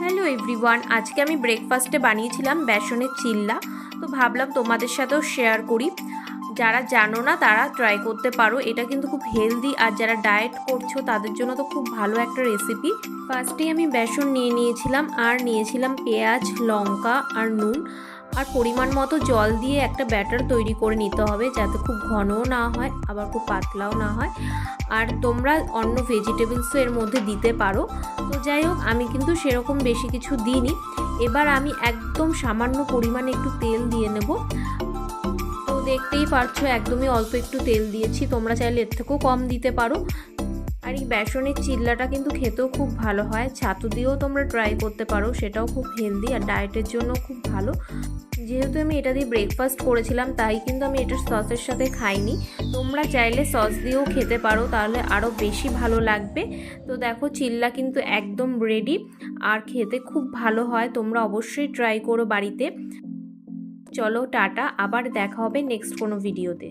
Hello everyone, আজকে আমি ব্রেকফাস্টে বানিয়েছিলাম বেসনের চিল্লা। তো ভাবলাম তোমাদের সাথেও শেয়ার করি। যারা জানো না তারা ট্রাই করতে পারো, এটা কিন্তু খুব হেলদি, আর যারা ডায়েট করছো তাদের জন্য তো খুব ভালো একটা রেসিপি। ফার্স্টেই আমি বেসন নিয়েছিলাম, আর নিয়েছিলাম পেঁয়াজ, লঙ্কা আর নুন, আর পরিমাণ মতো জল দিয়ে একটা ব্যাটার তৈরি করে নিতে হবে, যাতে খুব ঘনও না হয় আবার খুব পাতলাও না হয়। আর তোমরা অন্য ভেজিটেবলসও এর মধ্যে দিতে পারো। তো যাই হোক, আমি কিন্তু সেরকম বেশি কিছু দিইনি। এবার আমি একদম সামান্য পরিমাণে একটু তেল দিয়ে নেব। তো দেখতেই পারছো একদমই অল্প একটু তেল দিয়েছি, তোমরা চাইলে এর থেকেও কম দিতে পারো। আর এই বেসনের চিল্লাটা কিন্তু খেতেও খুব ভালো হয়, ছাতু দিয়েও তোমরা ট্রাই করতে পারো, সেটাও খুব হেলদি আর ডায়েটের জন্য খুব ভালো। যেহেতু আমি এটা দিয়ে ব্রেকফাস্ট করেছিলাম, তাই কিন্তু আমি এটা সসের সাথে খাইনি। তোমরা চাইলে সস দিয়েও খেতে পারো, তাহলে আরও বেশি ভালো লাগবে। তো দেখো, চিল্লা কিন্তু একদম রেডি, আর খেতে খুব ভালো হয়। তোমরা অবশ্যই ট্রাই করো বাড়িতে। চলো টাটা, আবার দেখা হবে নেক্সট কোনো ভিডিওতে।